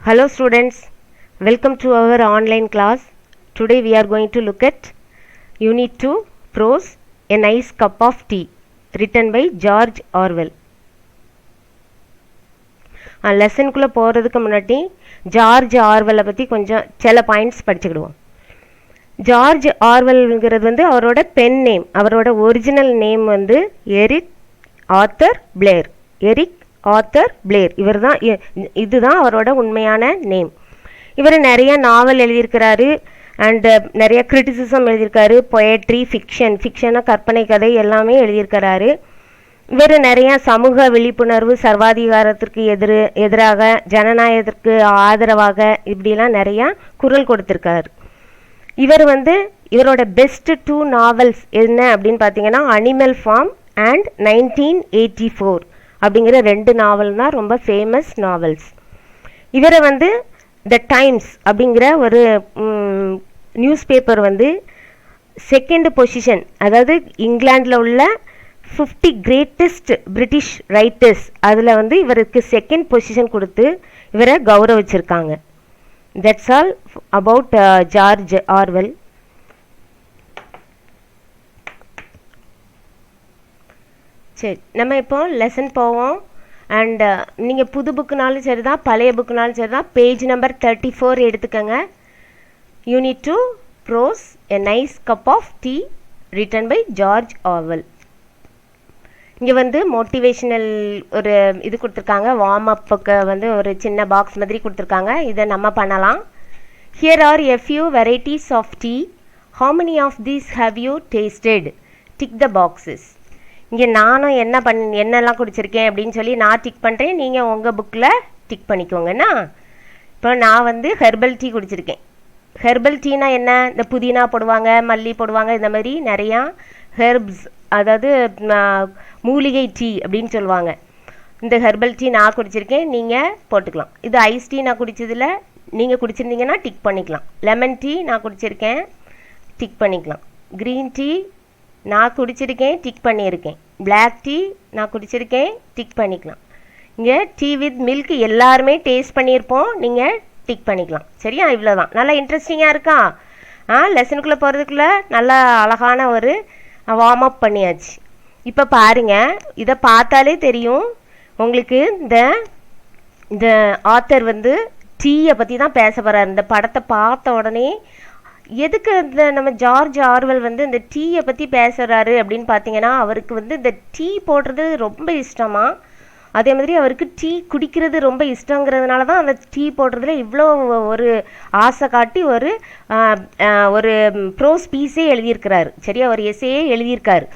Hello students, welcome to our online class. Today we are going to look at Unit 2, Prose, A Nice Cup of Tea, written by George Orwell. லெசனுக்குள்ளே போகிறதுக்கு முன்னாடி George ஆர்வெல்லை பற்றி கொஞ்சம் சில points படிச்சுக்கிடுவோம். George ஆர்வெல்ங்கிறது வந்து அவரோட pen name, அவரோட original name வந்து Eric Arthur Blair. இவர் தான், இதுதான் அவரோட உண்மையான நேம். இவர் நிறைய நாவல் எழுதியிருக்கிறாரு அண்டு நிறைய கிரிட்டிசிசம் எழுதியிருக்காரு. பொயட்ரி, ஃபிக்ஷனாக கற்பனை கதை எல்லாமே எழுதியிருக்கிறாரு. இவர் நிறைய சமூக விழிப்புணர்வு, சர்வாதிகாரத்திற்கு எதிராக, ஜனநாயகத்திற்கு ஆதரவாக இப்படிலாம் நிறையா குரல் கொடுத்துருக்காரு. இவர் வந்து இவரோட பெஸ்ட் 2 நாவல்ஸ் என்ன அப்படின்னு பார்த்தீங்கன்னா அனிமல் ஃபார்ம் அண்ட் 1984 அப்படிங்கிற 2 நாவல் தான் ரொம்ப ஃபேமஸ் நாவல்ஸ். இவரை வந்து த டைம்ஸ் அப்படிங்கிற ஒரு நியூஸ் பேப்பர் வந்து செகண்ட் பொசிஷன், அதாவது இங்கிலாண்டில் உள்ள 50 கிரேட்டஸ்ட் பிரிட்டிஷ் ரைட்டர்ஸ் அதில் வந்து இவருக்கு செகண்ட் பொசிஷன் கொடுத்து இவரை கௌரவிச்சிருக்காங்க. That's all about George Orwell. சரி, நம்ம இப்போ லெசன் போவோம். அண்ட் நீங்கள் புது புக்குனாலும் சரி தான், பழைய புக்குனாலும் சரி தான், பேஜ் நம்பர் 34 எடுத்துக்கோங்க. Unit 2, prose, a nice cup of tea, written by George Orwell. இங்கே வந்து மோட்டிவேஷ்னல் ஒரு இது கொடுத்துருக்காங்க, வார்ம் அப்புக்கு வந்து ஒரு சின்ன பாக்ஸ் மாதிரி கொடுத்துருக்காங்க. இதை நம்ம பண்ணலாம். Here are a few varieties of tea. How many of these have you tasted? Tick the boxes. இங்கே நானும் என்னெல்லாம் குடிச்சிருக்கேன் அப்படின்னு சொல்லி நான் டிக் பண்ணுறேன், நீங்கள் உங்கள் புக்கில் டிக் பண்ணிக்கோங்கண்ணா. இப்போ நான் வந்து ஹெர்பல் டீ குடிச்சிருக்கேன். ஹெர்பல் டீனா என்ன? இந்த புதினா போடுவாங்க, மல்லி போடுவாங்க, இந்த மாதிரி நிறையா ஹெர்ப்ஸ், அதாவது மூலிகை டீ அப்படின்னு சொல்லுவாங்க. இந்த ஹெர்பல் டீ நான் குடிச்சிருக்கேன், நீங்கள் போட்டுக்கலாம். இது ஐஸ் டீ நான் குடித்ததில் நீங்கள் குடிச்சிருந்தீங்கன்னா டிக் பண்ணிக்கலாம். லெமன் டீ நான் குடிச்சிருக்கேன், டிக் பண்ணிக்கலாம். க்ரீன் டீ நான் குடிச்சிருக்கேன், டிக் பண்ணியிருக்கேன். பிளாக் டீ நான் குடிச்சிருக்கேன், டிக் பண்ணிக்கலாம். இங்கே டீ வித் மில்க் எல்லாருமே டேஸ்ட் பண்ணியிருப்போம், நீங்கள் டிக் பண்ணிக்கலாம். சரியா? இவ்வளோ தான். நல்லா இன்ட்ரெஸ்டிங்காக இருக்கா? லெசனுக்குள்ளே போகிறதுக்குள்ளே நல்லா அழகான ஒரு வார்ம் அப் பண்ணியாச்சு. இப்போ பாருங்கள், இதை பார்த்தாலே தெரியும் உங்களுக்கு இந்த ஆத்தர் வந்து டீயை பற்றி தான் பேச போகிறார். இந்த படத்தை பார்த்த உடனே எதுக்கு இந்த நம்ம ஜார்ஜ் ஆர்வெல் வந்து இந்த டீயை பற்றி பேசுகிறாரு அப்படின்னு பார்த்தீங்கன்னா, அவருக்கு வந்து இந்த டீ போடுறது ரொம்ப இஷ்டமா, அதே மாதிரி அவருக்கு டீ குடிக்கிறது ரொம்ப இஷ்டங்கிறதுனால தான் அந்த டீ போடுறதுல இவ்வளோ ஒரு ஆசை காட்டி ஒரு ப்ரோஸ் பீஸே எழுதியிருக்கிறாரு. சரியா? ஒரு எஸ்ஸையே எழுதியிருக்காரு.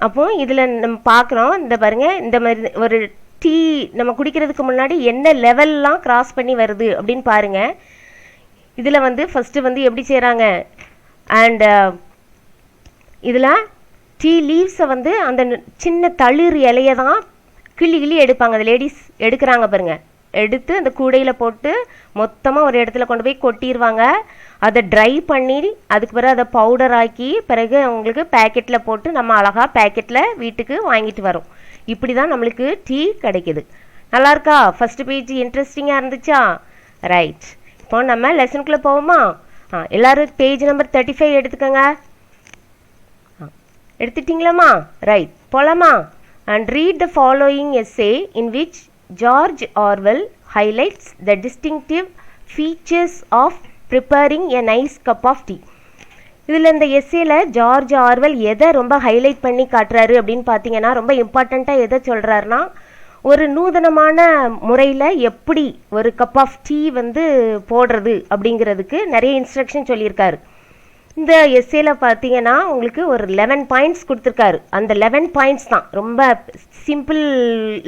அப்போது இதில் நம்ம பார்க்குறோம், இந்த பாருங்கள், இந்த மாதிரி ஒரு டீ நம்ம குடிக்கிறதுக்கு முன்னாடி என்ன லெவல்லாம் கிராஸ் பண்ணி வருது அப்படின்னு பாருங்கள். இதில் வந்து ஃபஸ்ட்டு வந்து எப்படி செய்கிறாங்க, அண்டு இதில் டீ லீவ்ஸை வந்து அந்த சின்ன தளிர் இலையை தான் கிள்ளி எடுப்பாங்க. அந்த லேடிஸ் எடுக்கிறாங்க பாருங்கள். எடுத்து அந்த கூடையில் போட்டு மொத்தமாக ஒரு இடத்துல கொண்டு போய் கொட்டிடுவாங்க. அதை ட்ரை பண்ணி அதுக்கு பிறகு அதை பவுடர் ஆக்கி பிறகு அவங்களுக்கு பேக்கெட்டில் போட்டு நம்ம அழகாக பேக்கெட்டில் வீட்டுக்கு வாங்கிட்டு வரோம். இப்படி தான் நம்மளுக்கு டீ கிடைக்கிது. நல்லாயிருக்கா? ஃபஸ்ட்டு பேஜ் இன்ட்ரெஸ்டிங்காக இருந்துச்சா? ரைட். இப்போ நம்ம லெசனுக்குள்ளே போவோமா? எல்லோரும் பேஜ் நம்பர் 35 எடுத்துக்கோங்க. எடுத்துட்டிங்களாம்மா? ரைட், போகலாமா? And read the following essay in which George Orwell highlights the distinctive features of preparing a nice cup of tea. இதில் இந்த எஸ்ஸேல ஜார்ஜ் ஆர்வெல் எதை ரொம்ப ஹைலைட் பண்ணி காட்டுறாரு அப்படின்னு பார்த்தீங்கன்னா, ரொம்ப இம்பார்ட்டண்ட்டாக எதை சொல்கிறாருன்னா, ஒரு நூதனமான முறையில் எப்படி ஒரு கப் ஆஃப் டீ வந்து போடுறது அப்படிங்கிறதுக்கு நிறைய இன்ஸ்ட்ரக்ஷன் சொல்லியிருக்காரு. இந்த எஸ்ஸேல பார்த்தீங்கன்னா உங்களுக்கு ஒரு 11 பாயிண்ட்ஸ் கொடுத்துருக்காரு. அந்த 11 பாயிண்ட்ஸ் தான் ரொம்ப சிம்பிள்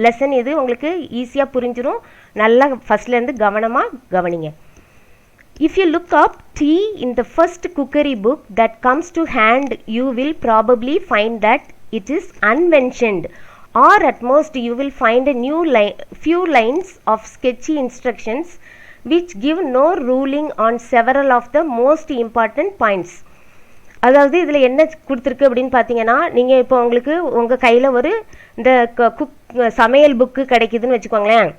லெசன். இது உங்களுக்கு ஈஸியாக புரிஞ்சிடும். நல்லா ஃபஸ்ட்லேருந்து கவனமாக கவனிங்க. If you look up tea in the first cookery book that comes to hand, you will probably find that it is unmentioned, or at most you will find a few lines of sketchy instructions which give no ruling on several of the most important points. அதாவது இதில் என்ன கொடுத்துருக்கு அப்படின்னு பார்த்தீங்கன்னா, நீங்கள் இப்போ உங்களுக்கு உங்கள் கையில் ஒரு இந்த சமையல் புக்கு கிடைக்குதுன்னு வச்சுக்கோங்களேன்.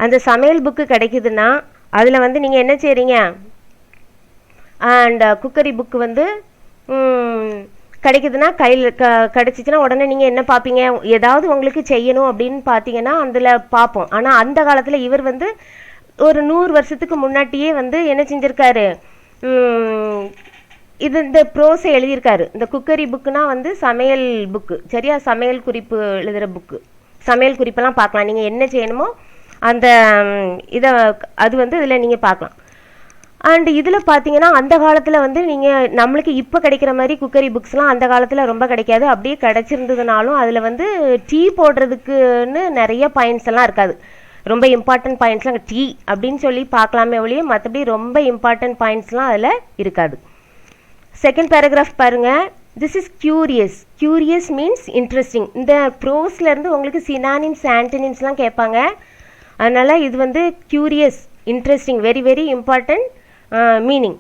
அந்த சமையல் புக்கு கிடைக்குதுன்னா அதில் வந்து நீங்கள் என்ன செய்கிறீங்க, அண்ட் குக்கரி புக்கு வந்து கிடைக்குதுன்னா கையில் கிடச்சிச்சின்னா உடனே நீங்கள் என்ன பார்ப்பீங்க, ஏதாவது உங்களுக்கு செய்யணும் அப்படின்னு பார்த்தீங்கன்னா அதில் பார்ப்போம். ஆனால் அந்த காலத்தில் இவர் வந்து ஒரு 100 வருஷத்துக்கு முன்னாடியே வந்து என்ன செஞ்சுருக்காரு, இந்த ப்ரோஸை எழுதியிருக்காரு. இந்த குக்கரி புக்குனா வந்து சமையல் புக்கு, சரியா, சமையல் குறிப்பு எழுதுகிற புக்கு. சமையல் குறிப்பெல்லாம் பார்க்கலாம், நீங்கள் என்ன செய்யணுமோ அந்த இதை அது வந்து இதில் நீங்கள் பார்க்கலாம். அண்ட் இதில் பார்த்தீங்கன்னா அந்த காலத்தில் வந்து நீங்கள் நம்மளுக்கு இப்போ கிடைக்கிற மாதிரி குக்கரி புக்ஸ்லாம் அந்த காலத்தில் ரொம்ப கிடைக்காது. அப்படியே கிடச்சிருந்ததுனாலும் அதில் வந்து டீ போடுறதுக்குன்னு நிறைய பாயிண்ட்ஸ் எல்லாம் இருக்காது. ரொம்ப இம்பார்ட்டன்ட் பாயிண்ட்ஸ்லாம் டீ அப்படின்னு சொல்லி பார்க்கலாமே ஒழிய மற்றபடி ரொம்ப இம்பார்ட்டன்ட் பாயிண்ட்ஸ்லாம் அதில் இருக்காது. செகண்ட் பேராகிராஃப் பாருங்கள். This is curious. Curious means interesting. இந்த ப்ரோஸ்லேருந்து உங்களுக்கு சினானிம்ஸ் ஆன்டனிம்ஸ்லாம் கேட்பாங்க. அதனால் இது வந்து curious, interesting, very very important meaning.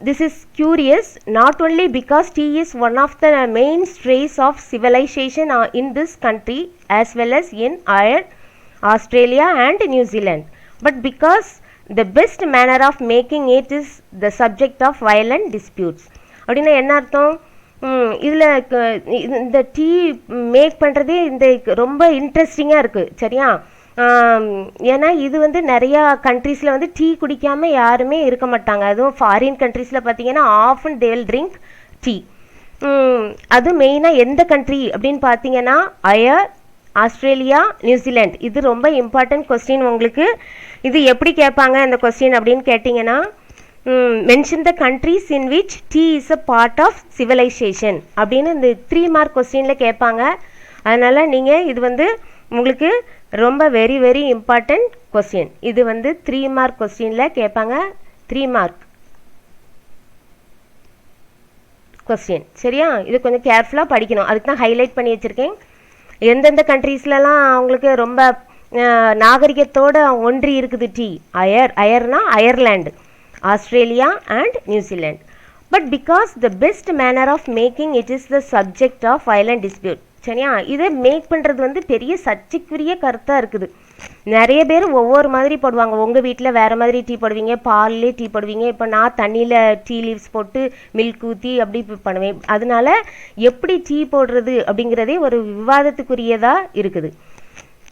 This is curious not only because tea is one of the mainstays of civilization in this country as well as in Ireland, Australia and New Zealand, but because the best manner of making it is the subject of violent disputes. அப்படின்னா என்ன அர்த்தம், இதில் இந்த tea make பண்ணுறதே இந்த ரொம்ப இன்ட்ரெஸ்டிங்காக இருக்குது, சரியா. ஏன்னா இது வந்து நிறையா கண்ட்ரீஸில் வந்து டீ குடிக்காமல் யாருமே இருக்க மாட்டாங்க. அதுவும் ஃபாரின் கண்ட்ரீஸில் பார்த்தீங்கன்னா often they will drink tea. அது மெயினாக எந்த கண்ட்ரி அப்படின்னு பார்த்தீங்கன்னா அயர், ஆஸ்திரேலியா, நியூசிலாண்ட். இது ரொம்ப இம்பார்ட்டன்ட் கொஸ்டின் உங்களுக்கு. இது எப்படி கேட்பாங்க இந்த கொஸ்டின் அப்படின்னு கேட்டிங்கன்னா, mention the countries in which tea is a part of civilisation அப்படின்னு இந்த 3 மார்க் கொஸ்டினில் கேட்பாங்க. அதனால் நீங்கள் இது வந்து உங்களுக்கு ரொம்ப வெரி வெரி இம்பார்ட்டன்ட் கொஸ்டின். இது வந்து 3 மார்க் கொஸ்டினில் கேட்பாங்க. 3 மார்க் கொஸ்டின், சரியா. இது கொஞ்சம் கேர்ஃபுல்லாக படிக்கணும், அதுக்கு தான் ஹைலைட் பண்ணி வச்சுருக்கேன். எந்தெந்த கண்ட்ரீஸ்லலாம் அவங்களுக்கு ரொம்ப நாகரிகத்தோடு ஒன்றி இருக்குது tea. அயர்னா Ireland, Australia and New Zealand. But because the best manor of making it is the subject of violent dispute, சரியா. இதை மேக் பண்ணுறது வந்து பெரிய சர்ச்சைக்குரிய கருத்தாக இருக்குது. நிறைய பேர் ஒவ்வொரு மாதிரி போடுவாங்க. உங்கள் வீட்டில் வேறு மாதிரி டீ போடுவீங்க, பால்லே டீ போடுவீங்க. இப்போ நான் தண்ணியில் டீ லீவ்ஸ் போட்டு மில்க் ஊற்றி அப்படி பண்ணுவேன். அதனால எப்படி டீ போடுறது அப்படிங்கிறதே ஒரு விவாதத்துக்குரியதாக இருக்குது.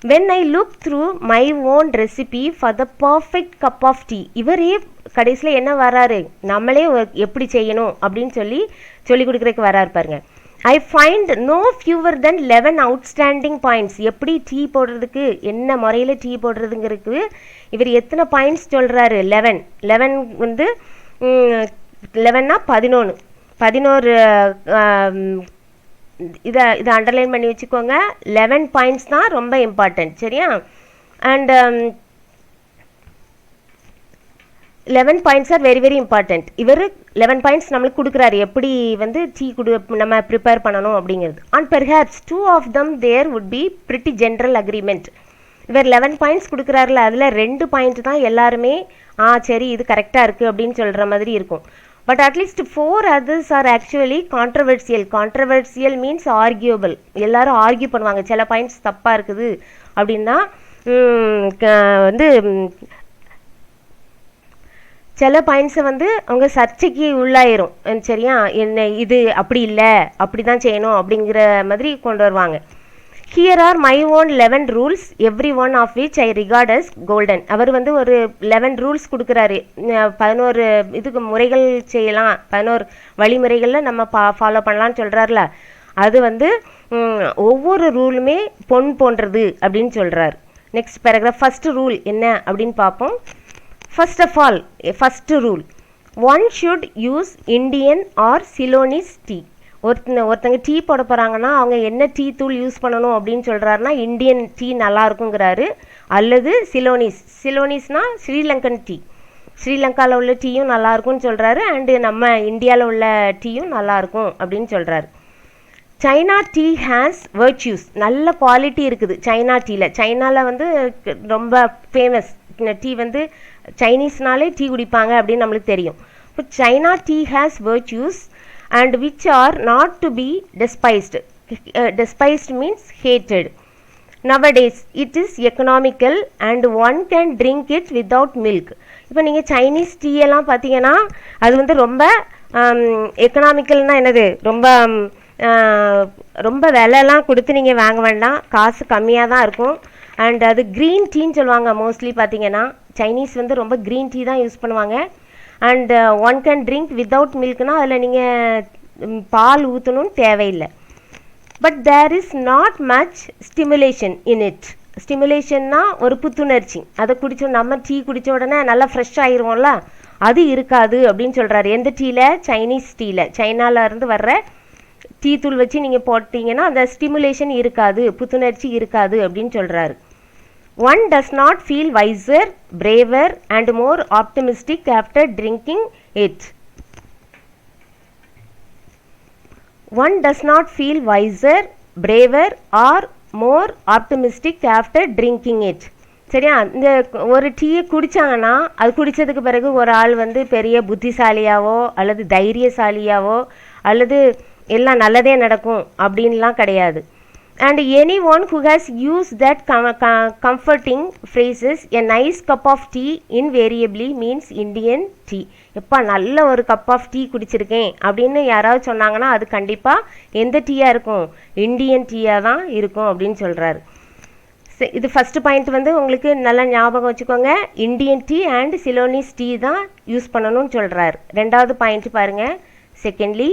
when I look through my own recipe for the perfect cup of tea, இவரே கடைசியில் என்ன வராரு, நம்மளே எப்படி செய்யணும் அப்படின்னு சொல்லி கொடுக்குறதுக்கு வராரு பாருங்க. I find no fewer than 11 outstanding points. எப்படி டீ போடுறதுக்கு, என்ன முறையில் டீ போடுறதுங்கிறதுக்கு இவர் எத்தனை பாயிண்ட்ஸ் சொல்கிறாரு, 11 வந்து 11னா 11 இதை அண்டர்லைன் பண்ணி வச்சுக்கோங்க. 11 பாயிண்ட்ஸ் தான் ரொம்ப இம்பார்ட்டன்ட், சரியா. And 11 points are very very important. இவர் 11 பாயிண்ட்ஸ் நம்மளுக்கு கொடுக்குறாரு எப்படி வந்து டீ நம்ம ப்ரிப்பேர் பண்ணணும் அப்படிங்கிறது. And perhaps 2 of them there would be pretty general agreement. இவர் 11 பாயிண்ட்ஸ் கொடுக்குறாருல, அதில் 2 பாயிண்ட் தான் எல்லாருமே சரி இது கரெக்டாக இருக்குது அப்படின்னு சொல்கிற மாதிரி இருக்கும். But at least 4 others are actually controversial. Controversial means arguable. எல்லாரும் ஆர்கியூ பண்ணுவாங்க, சில பாயிண்ட்ஸ் தப்பாக இருக்குது அப்படின்னா வந்து சில பாயிண்ட்ஸை வந்து அவங்க சர்ச்சைக்கு உள்ளாயிரும், சரியா. என்ன இது அப்படி இல்லை, அப்படி தான் செய்யணும் அப்படிங்கிற மாதிரி கொண்டு வருவாங்க. Here are my own 11 rules, every one of which I regard as golden. அவர் வந்து ஒரு 11 rules கொடுக்குறாரு. 11 இதுக்கு முறைகள் செய்யலாம், 11 வழிமுறைகளில் நம்ம ஃபாலோ பண்ணலான்னு சொல்கிறாருல. அது வந்து ஒவ்வொரு ரூலுமே பொன் போன்றது அப்படின்னு சொல்கிறார். Next paragraph. ஃபஸ்ட்டு ரூல் என்ன அப்படின்னு பார்ப்போம். First of all, first rule, one should use Indian or Ceylonese tea. ஒருத்தங்க டீ போட போகிறாங்கன்னா அவங்க என்ன டீ தூள் யூஸ் பண்ணணும் அப்படின்னு சொல்கிறாருன்னா இந்தியன் டீ நல்லா இருக்குங்கிறாரு, அல்லது சிலோனிஸ்னால் ஸ்ரீலங்கன் டீ, ஸ்ரீலங்காவில் உள்ள டீயும் நல்லாயிருக்கும்னு சொல்கிறாரு. அண்டு நம்ம இந்தியாவில் உள்ள டீயும் நல்லாயிருக்கும் அப்படின்னு சொல்கிறாரு. சைனா டீ ஹேஸ் வர்ச்சியூஸ், நல்ல குவாலிட்டி இருக்குது சைனா டீயில். சைனாவில் வந்து ரொம்ப ஃபேமஸ் டீ வந்து சைனீஸ்னாலே டீ குடிப்பாங்க அப்படின்னு நம்மளுக்கு தெரியும். இப்போ China tea has virtues and which are not to be despised. Despised means hated. nowadays it is economical and one can drink it without milk. இப்போ நீங்கள் சைனீஸ் டீ எல்லாம் பார்த்தீங்கன்னா அது வந்து ரொம்ப எக்கனாமிக்கல்னால் என்னது ரொம்ப ரொம்ப விலைலாம் கொடுத்து நீங்கள் வாங்க வேண்டாம், காசு கம்மியாக தான் இருக்கும். அண்ட் அது க்ரீன் டீன்னு சொல்லுவாங்க. மோஸ்ட்லி பார்த்தீங்கன்னா சைனீஸ் வந்து ரொம்ப க்ரீன் டீ தான் யூஸ் பண்ணுவாங்க. And one can drink without மில்க்னால் அதில் நீங்கள் பால் ஊற்றணும்னு தேவையில்லை. But there is not much stimulation in it. ஸ்டிமுலேஷன்னா ஒரு புத்துணர்ச்சி. அதை குடித்தோம், நம்ம டீ குடித்த உடனே நல்லா ஃப்ரெஷ் ஆகிருவோம்ல, அது இருக்காது அப்படின்னு சொல்கிறாரு. எந்த டீயில்? சைனீஸ் டீயில். சைனாவிலேருந்து வர்ற டீ தூள் வச்சு நீங்கள் போட்டிங்கன்னா அந்த ஸ்டிமுலேஷன் இருக்காது, புத்துணர்ச்சி இருக்காது அப்படின்னு சொல்கிறாரு. One does not feel visor, bravery and more optimistic after drinking it. One does not feel wiser, braver or more optimistic after drinking it. சரியா? இந்த ஒரு டீயை குடித்தாங்கன்னா அது குடித்ததுக்கு பிறகு ஒரு ஆள் வந்து பெரிய புத்திசாலியாவோ அல்லது தைரியசாலியாவோ அல்லது எல்லாம் நல்லதே நடக்கும் அப்படின்லாம் கிடையாது. And anyone who has used that comforting phrases, a nice cup of tea invariably means Indian tea. எப்பா நல்ல ஒரு கப் ஆஃப் டீ குடிச்சிருக்கேன் அப்படின்னு யாராவது சொன்னாங்கன்னா அது கண்டிப்பாக எந்த டீயாக இருக்கும்? இந்தியன் டீயாக தான் இருக்கும் அப்படின்னு சொல்கிறாரு. இது ஃபஸ்ட்டு பாயிண்ட் வந்து உங்களுக்கு நல்லா ஞாபகம் வச்சுக்கோங்க. Indian tea and Ceylonese tea தான் யூஸ் பண்ணணும்னு சொல்கிறாரு. ரெண்டாவது பாயிண்ட் பாருங்கள். Secondly,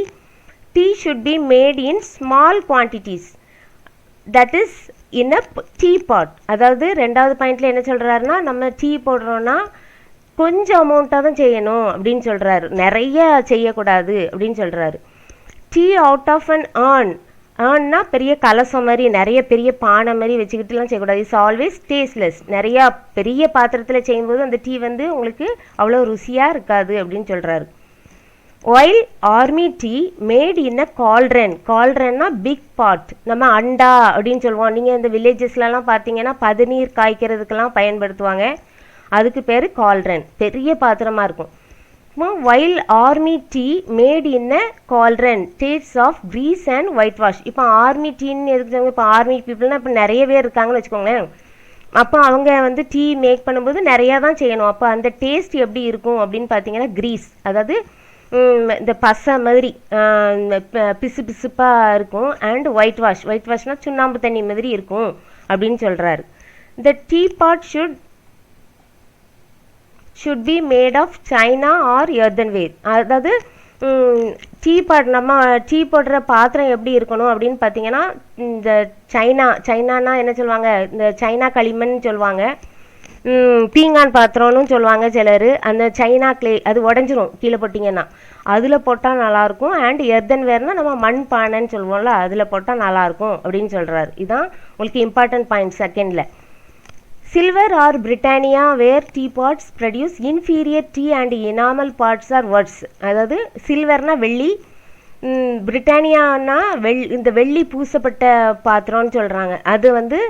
tea should be made in small quantities, that is in a tea pot. அதாவது ரெண்டாவது பாயிண்டில் என்ன சொல்கிறாருன்னா, நம்ம டீ போடுறோன்னா கொஞ்சம் அமௌண்ட்டாக தான் செய்யணும் அப்படின்னு சொல்கிறாரு, நிறைய செய்யக்கூடாது அப்படின்னு சொல்கிறாரு. டீ அவுட் ஆஃப் அன் ஏர்ன்னா பெரிய கலசம் மாதிரி நிறைய பெரிய பானை மாதிரி வச்சுக்கிட்டுலாம் செய்யக்கூடாது. It's always tasteless. நிறையா பெரிய பாத்திரத்தில் செய்யும்போது அந்த டீ வந்து உங்களுக்கு அவ்வளோ ருசியாக இருக்காது அப்படின்னு சொல்கிறாரு. While army tea made in a cauldron. கால்ட்ரன்னா பிக் பாட், நம்ம அண்டா அப்படின்னு சொல்லுவோம். நீங்கள் இந்த வில்லேஜஸ்லலாம் பார்த்தீங்கன்னா பதநீர் காய்க்கிறதுக்கெல்லாம் பயன்படுத்துவாங்க, அதுக்கு பேர் கால்ட்ரன், பெரிய பாத்திரமாக இருக்கும். While army tea made in a cauldron taste of grease and white wash. இப்போ ஆர்மி டீன்னு எதுக்கு? இப்போ ஆர்மி பீப்புள்னால் இப்போ நிறைய பேர் இருக்காங்கன்னு வச்சுக்கோங்களேன். அப்போ அவங்க வந்து டீ மேக் பண்ணும்போது நிறையா தான் செய்யணும். அப்போ அந்த டேஸ்ட் எப்படி இருக்கும் அப்படின்னு பார்த்தீங்கன்னா கிரீஸ், அதாவது இந்த பசை மாதிரி பிசு பிசுப்பாக இருக்கும். அண்ட் ஒயிட் வாஷ், ஒயிட் வாஷ்னால் சுண்ணாம்பு தண்ணி மாதிரி இருக்கும் அப்படின்னு சொல்கிறாரு. The tea pot should be made of china or earthenware. அதாவது டீ பாட், நம்ம டீ போடுற பாத்திரம் எப்படி இருக்கணும் அப்படின்னு பார்த்தீங்கன்னா இந்த சைனானா என்ன சொல்லுவாங்க, இந்த சைனா களிமண் சொல்லுவாங்க, பீங்கான் பாத்திரம்னு சொல்லுவாங்க சிலர். அந்த சைனா கிளே அது உடஞ்சிரும் கீழே போட்டிங்கன்னா, அதில் போட்டால் நல்லாயிருக்கும். அண்ட் எர்தன்வேர்னால் நம்ம மண் பானைன்னு சொல்லுவோம்ல, அதில் போட்டால் நல்லாயிருக்கும் அப்படின்னு சொல்கிறாரு. இதுதான் உங்களுக்கு இம்பார்ட்டன்ட் பாயிண்ட் செகண்டில். Silver or Britannia ware tea pots produce inferior tea and enamel pots are worse. அதாவது சில்வர்னா வெள்ளி, பிரிட்டானியானா இந்த வெள்ளி பூசப்பட்ட பாத்திரம்னு சொல்கிறாங்க. அது வந்து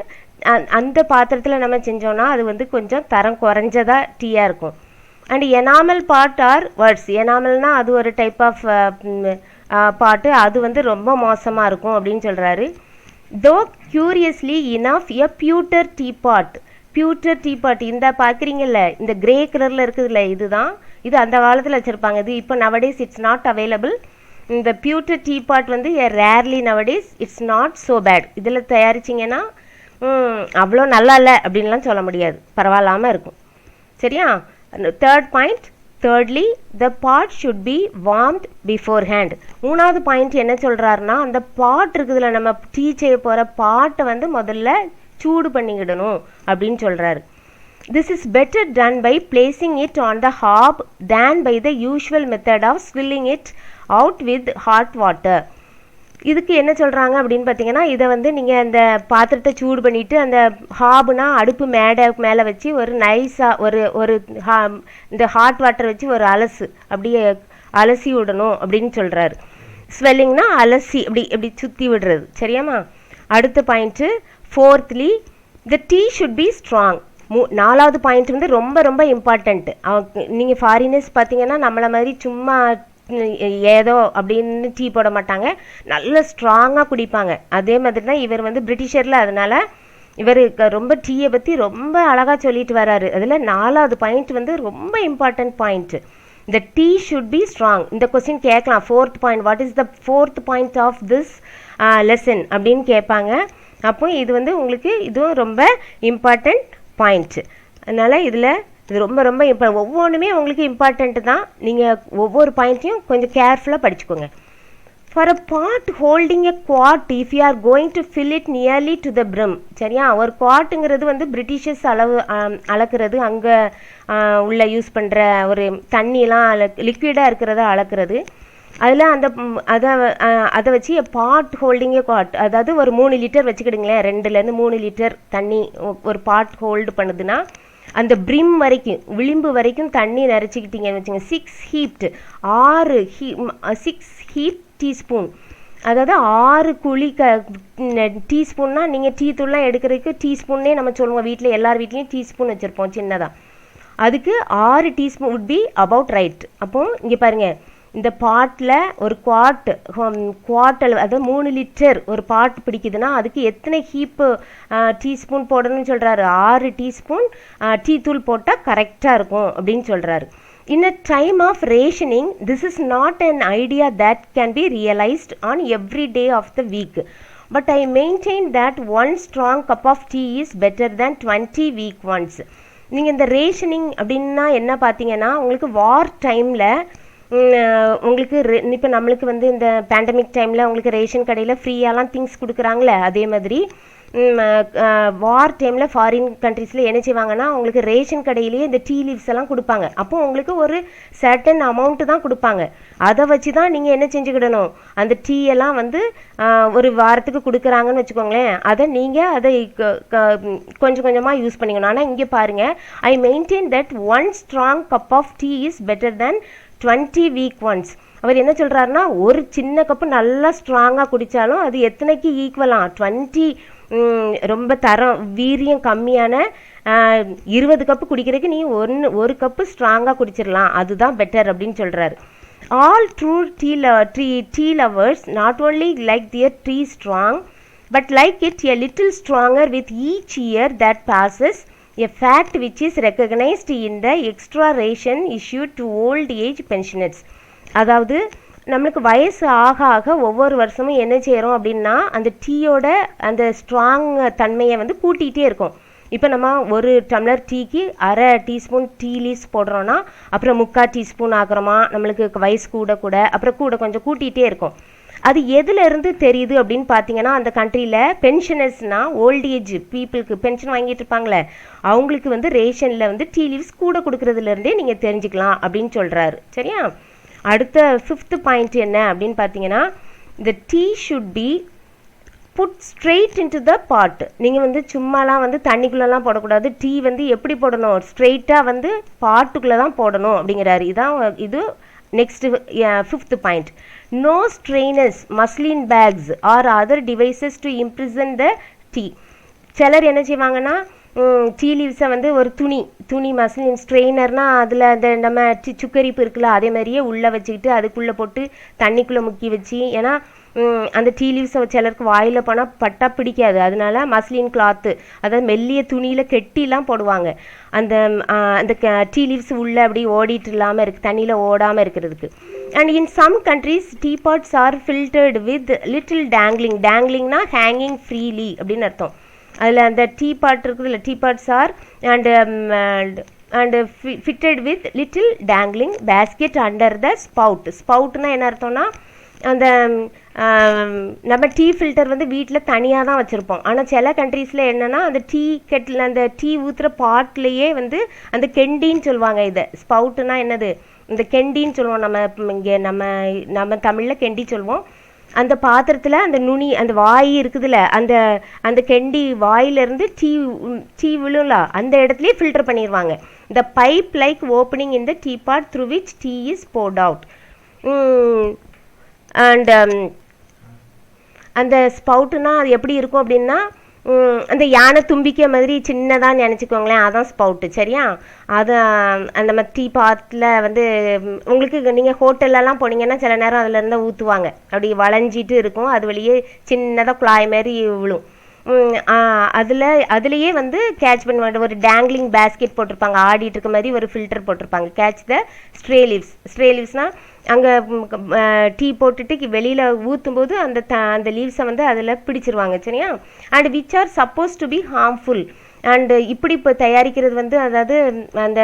அந்த பாத்திரத்தில் நம்ம செஞ்சோன்னா அது வந்து கொஞ்சம் தரம் குறைஞ்சதாக டீயாக இருக்கும். அண்ட் எனாமல் பார்ட் ஆர் வர்ட்ஸ். எனாமல்னா அது ஒரு டைப் ஆஃப் பாட்டு, அது வந்து ரொம்ப மோசமாக இருக்கும் அப்படின்னு சொல்கிறாரு. Though curiously enough a pewter tea pot. Pewter tea பாட் இந்த பார்க்குறீங்கல்ல, இந்த கிரே கலரில் இருக்குதுல்ல, இதுதான் இது அந்த காலத்தில் வச்சுருப்பாங்க. இது இப்போ நவடேஸ் இட்ஸ் நாட் அவைலபிள். இந்த பியூட்டர் டீ பாட் வந்து rarely nowadays, it's not so bad. இதில் தயாரிச்சிங்கன்னா அவ்வளோ நல்லா இல்லை அப்படின்லாம் சொல்ல முடியாது, பரவாயில்லாமல் இருக்கும். சரியா? Third point, thirdly the pot should be warmed beforehand. மூணாவது பாயிண்ட் என்ன சொல்கிறாருன்னா, அந்த பாட் இருக்குதுல, நம்ம டீ செய்ய போகிற பாட்டை வந்து முதல்ல சூடு பண்ணிக்கிடணும் அப்படின்னு சொல்கிறாரு. This is better done by placing it on the hob than by the usual method of swilling it out with hot water. இதுக்கு என்ன சொல்கிறாங்க அப்படின்னு பார்த்தீங்கன்னா, இதை வந்து நீங்கள் அந்த பாத்திரத்தை சூடு பண்ணிவிட்டு அந்த ஹாப்னா அடுப்பு மேலே வச்சு ஒரு நைஸாக ஒரு இந்த ஹாட் வாட்டர் வச்சு ஒரு அப்படியே அலசி விடணும் அப்படின்னு சொல்கிறாரு. ஸ்வெல்லிங்னா அலசி அப்படி சுற்றி விடுறது. சரியாம்மா? அடுத்த point, ஃபோர்த்லி the tea should be strong. நாலாவது பாயிண்ட் வந்து ரொம்ப ரொம்ப இம்பார்ட்டண்ட்டு. நீங்கள் ஃபாரினர்ஸ் பார்த்தீங்கன்னா நம்மளை மாதிரி சும்மா ஏதோ அப்படின்னு டீ போட மாட்டாங்க, நல்ல ஸ்ட்ராங்காக குடிப்பாங்க. அதே மாதிரி தான் இவர் வந்து பிரிட்டிஷரில், அதனால் இவர் ரொம்ப டீயை பற்றி ரொம்ப அழகாக சொல்லிட்டு வராரு. அதில் 4வது பாயிண்ட் வந்து ரொம்ப இம்பார்ட்டன்ட் பாயிண்ட். இந்த டீ ஷுட் பி ஸ்ட்ராங். இந்த கொஸ்டின் கேட்கலாம். 4th point, what is the 4th point of this lesson அப்படின்னு கேட்பாங்க. அப்போ இது வந்து உங்களுக்கு இதுவும் ரொம்ப இம்பார்ட்டன்ட் பாயிண்ட். அதனால் இதில் இது ரொம்ப ரொம்ப ஒவ்வொன்றுமே உங்களுக்கு இம்பார்ட்டண்ட்டு தான். நீங்கள் ஒவ்வொரு பாயிண்ட்டையும் கொஞ்சம் கேர்ஃபுல்லாக படிச்சுக்கோங்க. For a pot holding a quart, if you are going to fill it nearly to the brim, சரியா? ஒரு குவாட்டுங்கிறது வந்து பிரிட்டிஷர்ஸ் அளக்கிறது, அங்கே உள்ள யூஸ் பண்ணுற ஒரு தண்ணியெலாம் லிக்விடாக இருக்கிறத அளக்கிறது. அதில் அதை வச்சு பாட் ஹோல்டிங் ஏ குவாட், அதாவது ஒரு 3 லிட்டர் வச்சுக்கிடுங்களேன், 2லேருந்து 3 லிட்டர் தண்ணி ஒரு பாட் ஹோல்டு பண்ணுதுன்னா அந்த பிரிம் வரைக்கும், விளிம்பு வரைக்கும் தண்ணி நிறச்சிக்கிட்டீங்கன்னு வச்சுங்க. 6 ஹீப் டீஸ்பூன், அதாவது 6 குழி டீஸ்பூன்னா நீங்கள் டீ தூள்லாம் எடுக்கிறதுக்கு டீஸ்பூன்னே நம்ம சொல்லுவோம். வீட்டில் எல்லார் வீட்லேயும் டீஸ்பூன் வச்சுருப்போம் சின்னதாக. அதுக்கு 6 teaspoon would be about right. அப்போது இங்கே பாருங்கள், இந்த பாட்டில் ஒரு குவாட் அளவு, அதாவது 3 லிட்டர் ஒரு பாட் பிடிக்குதுன்னா அதுக்கு எத்தனை ஹீப்பு டீஸ்பூன் போடணும்னு சொல்கிறாரு? 6 டீஸ்பூன் டீ தூள் போட்டால் கரெக்டாக இருக்கும் அப்படின்னு சொல்கிறாரு. In a time of rationing, this is not an idea that can be realized on every day of the week. But I maintain that one strong cup of tea is better than 20 weak ones. நீங்கள் இந்த rationing அப்படின்னா என்ன பார்த்தீங்கன்னா, உங்களுக்கு வார் டைமில் உங்களுக்கு இப்போ நம்மளுக்கு வந்து இந்த பேண்டமிக் டைமில் உங்களுக்கு ரேஷன் கடையில் ஃப்ரீயாலாம் திங்ஸ் கொடுக்குறாங்களே, அதே மாதிரி வார் டைமில் ஃபாரின் கண்ட்ரீஸில் என்ன செய்வாங்கன்னா, உங்களுக்கு ரேஷன் கடையிலேயே இந்த டீ லீவ்ஸ் எல்லாம் கொடுப்பாங்க. அப்போ உங்களுக்கு ஒரு சர்டன் அமௌண்ட்டு தான் கொடுப்பாங்க. அதை வச்சு தான் நீங்கள் என்ன செஞ்சுக்கிடணும், அந்த டீ எல்லாம் வந்து ஒரு வாரத்துக்கு கொடுக்குறாங்கன்னு வச்சுக்கோங்களேன், அதை நீங்கள் அதை கொஞ்சம் கொஞ்சமாக யூஸ் பண்ணிக்கணும். ஆனால் இங்கே பாருங்கள், I maintain that one strong cup of tea is better than 20 weak ones. அவர் என்ன சொல்கிறாருன்னா, ஒரு சின்ன கப்பு நல்லா ஸ்ட்ராங்காக குடித்தாலும் அது எத்தனைக்கு ஈக்குவலாம்? 20 ரொம்ப வீரியம் கம்மியான 20 கப்பு குடிக்கிறதுக்கு நீ ஒரு கப்பு ஸ்ட்ராங்காக குடிச்சிடலாம், அதுதான் பெட்டர் அப்படின்னு சொல்கிறாரு. All true tea lovers not only like their tea strong but like it a little stronger with each year that bosses, a fact which is recognized in the extra ration issued to old age pensioners. அதாவது நம்மளுக்கு வயசு ஆக ஆக ஒவ்வொரு வருஷமும் என்ன செய்கிறோம் அப்படின்னா, அந்த டீயோட அந்த ஸ்ட்ராங் தன்மையை வந்து கூட்டிகிட்டே இருக்கும். இப்போ நம்ம ஒரு டம்ளர் டீக்கு 1/2 டீஸ்பூன் டீ லீவ்ஸ் போடுறோன்னா அப்புறம் 3/4 டீஸ்பூன் ஆகிறோமா, நம்மளுக்கு வயசு கூட அப்புறம் கொஞ்சம் கூட்டிகிட்டே இருக்கும். அது எதுலேருந்து தெரியுது அப்படின்னு பார்த்தீங்கன்னா, அந்த கண்ட்ரியில் பென்ஷனர்ஸ்னால் ஓல்ட் ஏஜ் பீப்புளுக்கு பென்ஷன் வாங்கிட்டு இருப்பாங்களே, அவங்களுக்கு வந்து ரேஷனில் வந்து டீ லீவ்ஸ் கூட கொடுக்குறதுலேருந்தே நீங்கள் தெரிஞ்சுக்கலாம் அப்படின்னு சொல்கிறாரு. சரியா? அடுத்த 5th பாயிண்ட் என்ன அப்படின்னு பார்த்தீங்கன்னா, இந்த tea should be put straight into the pot. நீங்கள் வந்து சும்மாலாம் வந்து தண்ணிக்குள்ளெல்லாம் போடக்கூடாது. டீ வந்து எப்படி போடணும்? ஸ்ட்ரெயிட்டாக வந்து பாட்டுக்குள்ளே தான் போடணும் அப்படிங்கிறாரு. இது next 5th point. No strainers, muslin bags or other devices to imprison the tea. சிலர் என்ன செய்வாங்கன்னா, டீ லீவ்ஸை வந்து ஒரு துணி மஸ்லின் ஸ்ட்ரெயினர்னால் அதில் அந்த நம்ம சுக்கரிப்பு இருக்குல்ல, அதே மாதிரியே உள்ளே வச்சுக்கிட்டு அதுக்குள்ளே போட்டு தண்ணிக்குள்ளே முக்கி வச்சு, ஏன்னா அந்த டீ லீவ்ஸை சிலருக்கு வாயில் போனால் பட்டா பிடிக்காது, அதனால மஸ்லின் கிளாத்து, அதாவது மெல்லிய துணியில் கெட்டிலாம் போடுவாங்க. அந்த டீ லீவ்ஸ் உள்ளே அப்படி ஓடிட்டு இல்லாமல் இருக்குது, தண்ணியில் ஓடாமல் இருக்கிறதுக்கு. And in some countries teapots are filtered with little டேங்லிங்னா ஹேங்கிங் ஃப்ரீலி அப்படின்னு அர்த்தம். அதில் அந்த டீ பாட் இருக்குது இல்லை, teapots are and fitted with little dangling baskets under the ஸ்பவுட்னா என்ன அர்த்தம்னா, அந்த நம்ம டீ ஃபில்டர் வந்து வீட்டில் தனியாக தான் வச்சுருப்போம். ஆனால் சில கண்ட்ரீஸில் என்னென்னா, அந்த டீ கெட்டில் அந்த டீ ஊற்றுற பாட்லேயே வந்து அந்த கெண்டின்னு சொல்லுவாங்க. இதை ஸ்பவுட்டுனா என்னது, இந்த கெண்டின்னு சொல்லுவோம். இங்கே நம்ம தமிழில் கெண்டி சொல்லுவோம். அந்த பாத்திரத்தில் அந்த நுனி அந்த வாய் இருக்குதுல்ல, அந்த கெண்டி வாயிலிருந்து டீ விழும்ல, அந்த இடத்துலையே ஃபில்டர் பண்ணிடுவாங்க. இந்த pipe like opening in the tea pot through which tea is poured out. And அந்த ஸ்பவுட்டுனா அது எப்படி இருக்கும் அப்படின்னா, அந்த யானை தும்பிக்கை மாதிரி சின்னதாக நினச்சிக்கோங்களேன், அதான் ஸ்பவுட்டு. சரியா? அது நம்ம டீ பாட்டில் வந்து உங்களுக்கு நீங்கள் ஹோட்டல்லலாம் போனீங்கன்னா சில நேரம் அதில் இருந்தால் ஊற்றுவாங்க, அப்படி வளைஞ்சிட்டு இருக்கும், அது வழியே சின்னதாக குழாய் மாதிரி விழும். அதுலேயே வந்து கேட்ச் பண்ணுவாங்க. ஒரு டேங்க்லிங் பேஸ்கெட் போட்டிருப்பாங்க, ஆடிட்டு இருக்க மாதிரி ஒரு ஃபில்டர் போட்டிருப்பாங்க. Catch the stray leaves. Stray லீவ்ஸ்னால் அங்கே டீ போட்டுட்டு வெளியில் ஊற்றும்போது அந்த லீவ்ஸை வந்து அதில் பிடிச்சிருவாங்க. சரியா? And which are suppose to be harmful. And இப்படி இப்போ தயாரிக்கிறது வந்து, அதாவது அந்த